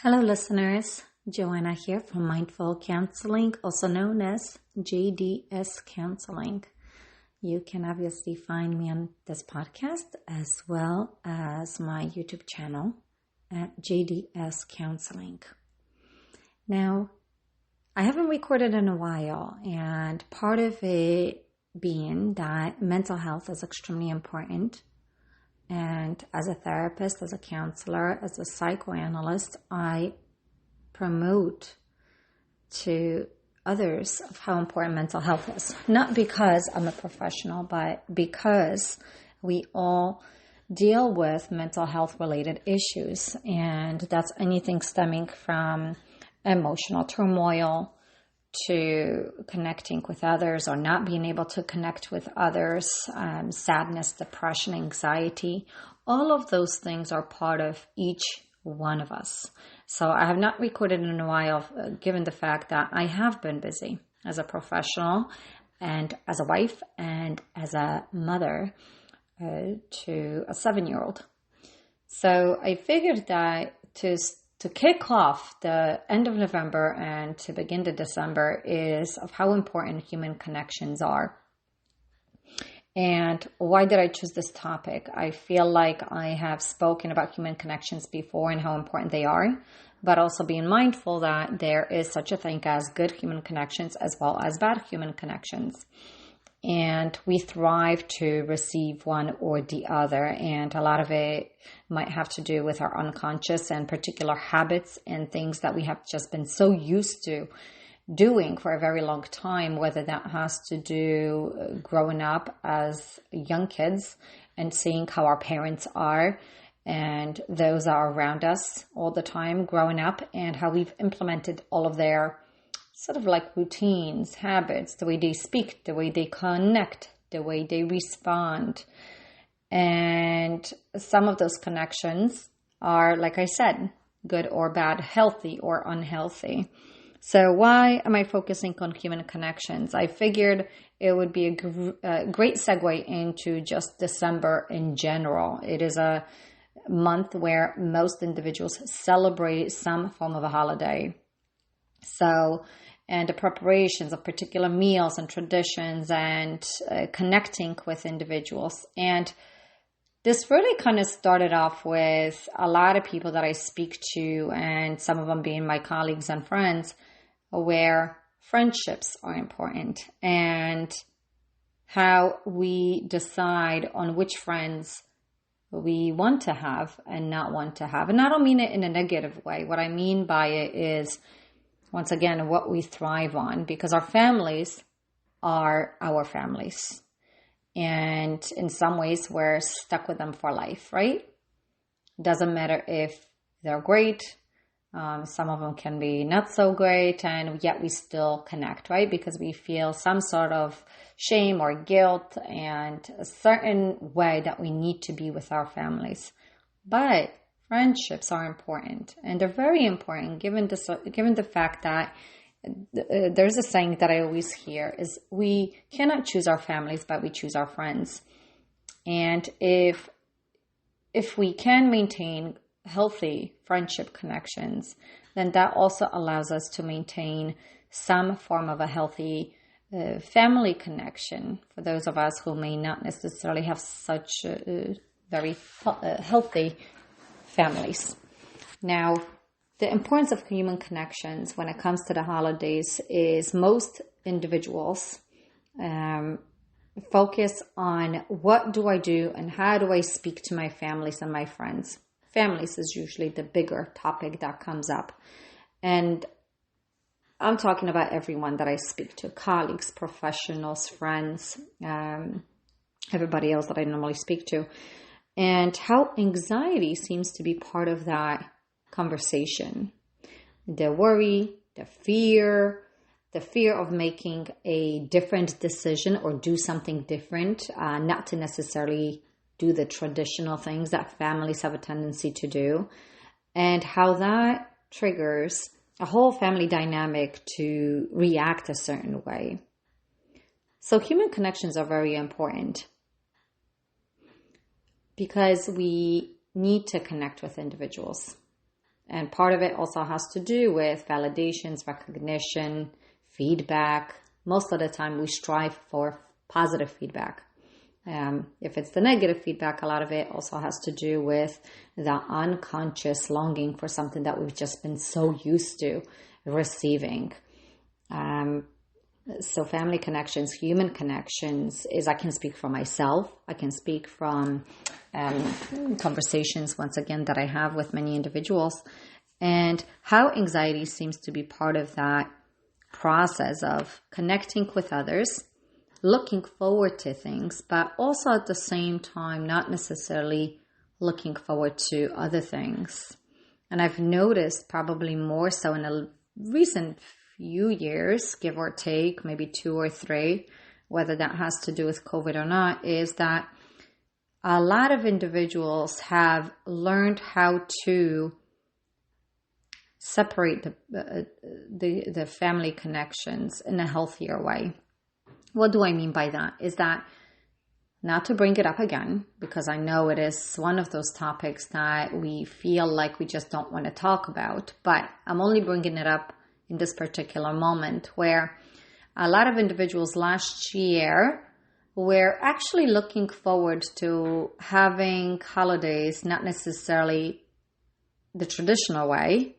Hello, listeners. Joanna here from Mindful Counseling, also known as JDS Counseling. You can obviously find me on this podcast as well as my YouTube channel at JDS Counseling. Now, I haven't recorded in a while, and part of it being that mental health is extremely important. And as a therapist, as a counselor, as a psychoanalyst, I promote to others of how important mental health is. Not because I'm a professional, but because we all deal with mental health related issues. And that's anything stemming from emotional turmoil to connecting with others or not being able to connect with others, sadness, depression, anxiety. All of those things are part of each one of us. So I have not recorded in a while, given the fact that I have been busy as a professional and as a wife and as a mother to a 7-year-old. So I figured that to kick off the end of November and to begin the December is of how important human connections are. And why did I choose this topic? I feel like I have spoken about human connections before and how important they are, but also being mindful that there is such a thing as good human connections as well as bad human connections. And we thrive to receive one or the other. And a lot of it might have to do with our unconscious and particular habits and things that we have just been so used to doing for a very long time, whether that has to do growing up as young kids and seeing how our parents are and those are around us all the time growing up and how we've implemented all of their sort of like routines, habits, the way they speak, the way they connect, the way they respond. And some of those connections are, like I said, good or bad, healthy or unhealthy. So why am I focusing on human connections? I figured it would be a great segue into just December in general. It is a month where most individuals celebrate some form of a holiday. And the preparations of particular meals and traditions and connecting with individuals. And this really kind of started off with a lot of people that I speak to, and some of them being my colleagues and friends, where friendships are important and how we decide on which friends we want to have and not want to have. And I don't mean it in a negative way. What I mean by it is, once again, what we thrive on, because our families are our families. And in some ways, we're stuck with them for life, right? Doesn't matter if they're great. Some of them can be not so great, and yet we still connect, right? Because we feel some sort of shame or guilt and a certain way that we need to be with our families. But friendships are important, and they're very important given the fact that there's a saying that I always hear is we cannot choose our families, but we choose our friends. And if we can maintain healthy friendship connections, then that also allows us to maintain some form of a healthy family connection for those of us who may not necessarily have such very healthy families. Now, the importance of human connections when it comes to the holidays is most individuals focus on what do I do and how do I speak to my families and my friends. Families is usually the bigger topic that comes up. And I'm talking about everyone that I speak to, colleagues, professionals, friends, everybody else that I normally speak to. And how anxiety seems to be part of that conversation. The worry, the fear of making a different decision or do something different, not to necessarily do the traditional things that families have a tendency to do, and how that triggers a whole family dynamic to react a certain way. So human connections are very important because we need to connect with individuals. And part of it also has to do with validations, recognition, feedback. Most of the time we strive for positive feedback. If it's the negative feedback, a lot of it also has to do with the unconscious longing for something that we've just been so used to receiving. So family connections, human connections, is I can speak for myself. I can speak from conversations, once again, that I have with many individuals, and how anxiety seems to be part of that process of connecting with others, looking forward to things, but also at the same time, not necessarily looking forward to other things. And I've noticed probably more so in a recent few years, give or take, maybe 2 or 3, whether that has to do with COVID or not, is that a lot of individuals have learned how to separate the family connections in a healthier way. What do I mean by that? Is that, not to bring it up again, because I know it is one of those topics that we feel like we just don't want to talk about, but I'm only bringing it up in this particular moment where a lot of individuals last year were actually looking forward to having holidays, not necessarily the traditional way,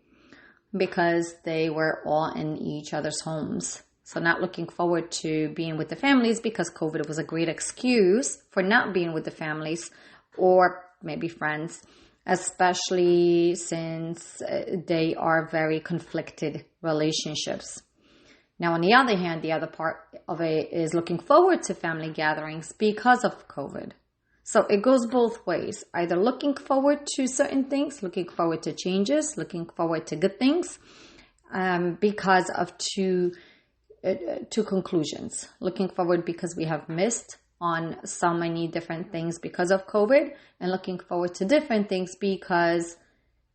because they were all in each other's homes. So not looking forward to being with the families because COVID was a great excuse for not being with the families or maybe friends, especially since they are very conflicted relationships. Now, on the other hand, the other part of it is looking forward to family gatherings because of COVID. So it goes both ways, either looking forward to certain things, looking forward to changes, looking forward to good things, because of two conclusions. Looking forward because we have missed on so many different things because of COVID, and looking forward to different things because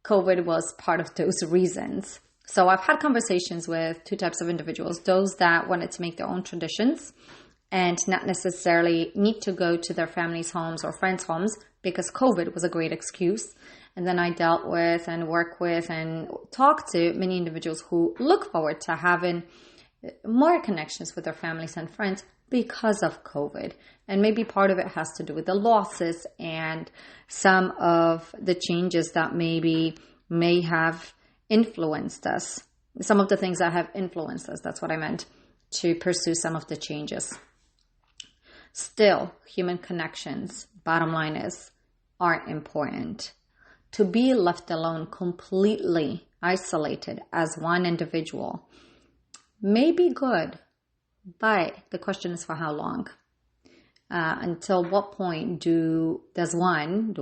COVID was part of those reasons. So I've had conversations with 2 types of individuals, those that wanted to make their own traditions and not necessarily need to go to their families' homes or friends' homes because COVID was a great excuse. And then I dealt with and work with and talk to many individuals who look forward to having more connections with their families and friends because of COVID. And maybe part of it has to do with the losses and some of the changes that maybe may have influenced us. Some of the things that have influenced us, that's what I meant, to pursue some of the changes. Still, human connections, bottom line is, are important. To be left alone, completely isolated as one individual may be good, but the question is for how long? Until what point does one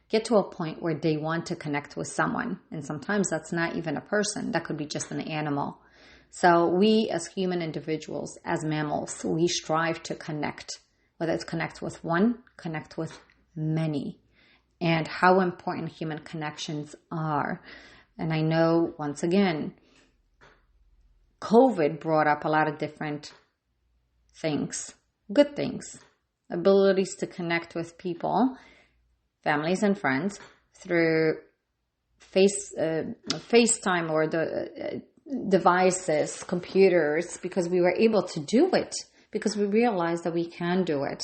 get to a point where they want to connect with someone? And sometimes that's not even a person. That could be just an animal. So we as human individuals, as mammals, we strive to connect, whether it's connect with one, connect with many, and how important human connections are. And I know, once again, COVID brought up a lot of different things, good things, abilities to connect with people, families and friends through FaceTime or the devices, computers, because we were able to do it, because we realized that we can do it.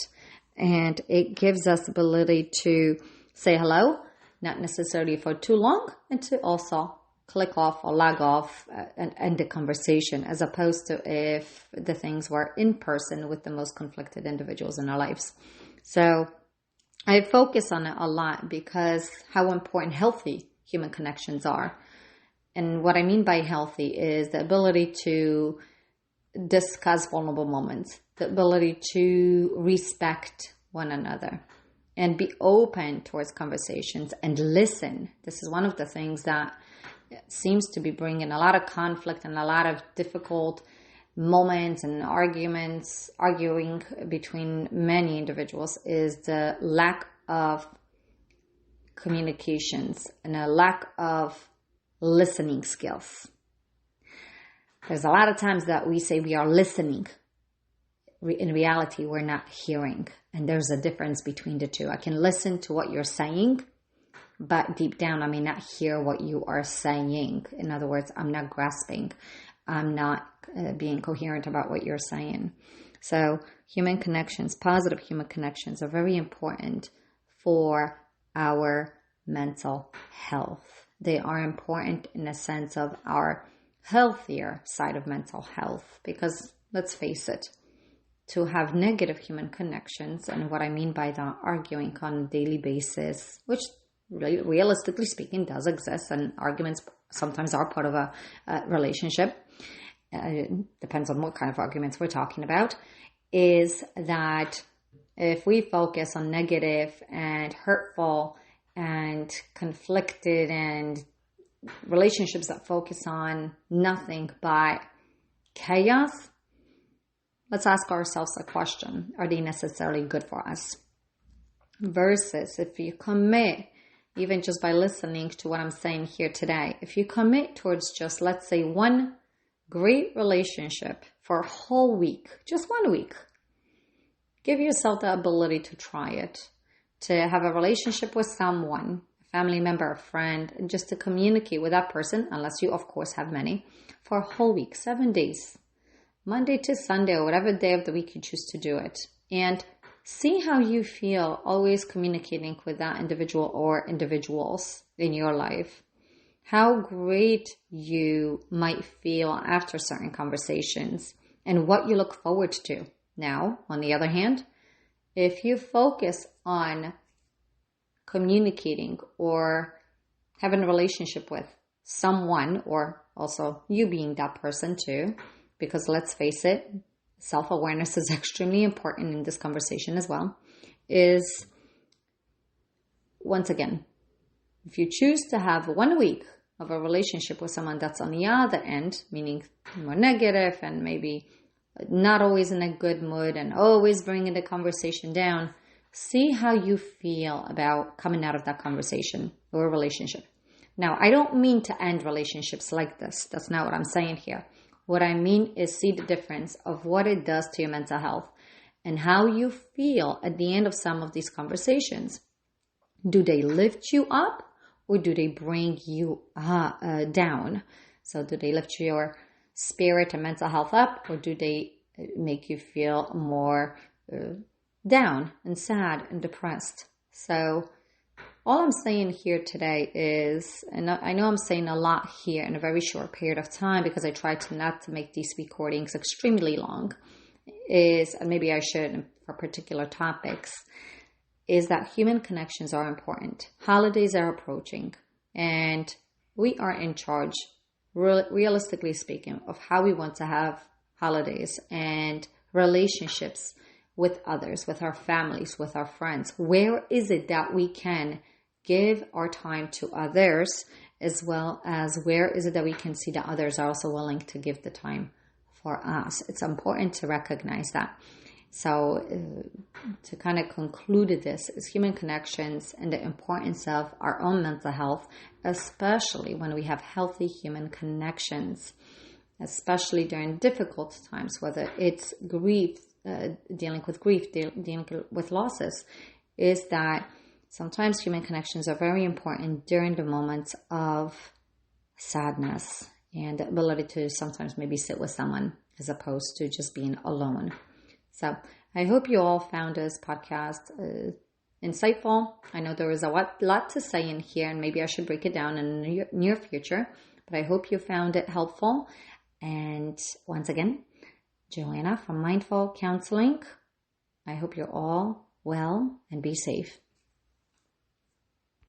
And it gives us ability to say hello, not necessarily for too long, and to also click off or log off and end the conversation, as opposed to if the things were in person with the most conflicted individuals in our lives. So I focus on it a lot because how important healthy human connections are. And what I mean by healthy is the ability to discuss vulnerable moments, the ability to respect one another and be open towards conversations and listen. This is one of the things that seems to be bringing a lot of conflict and a lot of difficult moments and arguing between many individuals, is the lack of communications and a lack of listening skills. There's a lot of times that we say we are listening. In reality, we're not hearing. And there's a difference between the two. I can listen to what you're saying, but deep down, I may not hear what you are saying. In other words, I'm not grasping. I'm not being coherent about what you're saying. So human connections, positive human connections are very important for our mental health. They are important in the sense of our healthier side of mental health, because let's face it, to have negative human connections, and what I mean by that, arguing on a daily basis, which realistically speaking does exist, and arguments sometimes are part of a relationship, depends on what kind of arguments we're talking about, is that if we focus on negative and hurtful and conflicted and relationships that focus on nothing but chaos, let's ask ourselves a question. Are they necessarily good for us? Versus if you commit, even just by listening to what I'm saying here today, if you commit towards just, let's say, one great relationship for a whole week, just 1 week, give yourself the ability to try it, to have a relationship with someone, a family member, a friend, and just to communicate with that person, unless you, of course, have many, for a whole week, 7 days, Monday to Sunday, or whatever day of the week you choose to do it. And see how you feel always communicating with that individual or individuals in your life. How great you might feel after certain conversations and what you look forward to. Now, on the other hand, if you focus on communicating or having a relationship with someone, or also you being that person too, because let's face it, self-awareness is extremely important in this conversation as well, is, once again, if you choose to have 1 week of a relationship with someone that's on the other end, meaning more negative and maybe not always in a good mood and always bringing the conversation down, see how you feel about coming out of that conversation or relationship. Now, I don't mean to end relationships like this. That's not what I'm saying here. What I mean is see the difference of what it does to your mental health and how you feel at the end of some of these conversations. Do they lift you up or do they bring you down? So do they lift your spirit and mental health up, or do they make you feel more down and sad and depressed? So all I'm saying here today is, and I know I'm saying a lot here in a very short period of time because I try to not to make these recordings extremely long, is, and maybe I should for particular topics, is that human connections are important. Holidays are approaching and we are in charge, realistically speaking, of how we want to have holidays and relationships with others, with our families, with our friends. Where is it that we can give our time to others, as well as where is it that we can see that others are also willing to give the time for us? It's important to recognize that. So to kind of conclude this is human connections and the importance of our own mental health, especially when we have healthy human connections, especially during difficult times, whether it's grief, dealing with grief, dealing with losses, is that sometimes human connections are very important during the moments of sadness and the ability to sometimes maybe sit with someone as opposed to just being alone. So I hope you all found this podcast insightful. I know there was a lot to say in here, and maybe I should break it down in the near future, but I hope you found it helpful. And once again, Joanna from Mindful Counseling. I hope you're all well and be safe.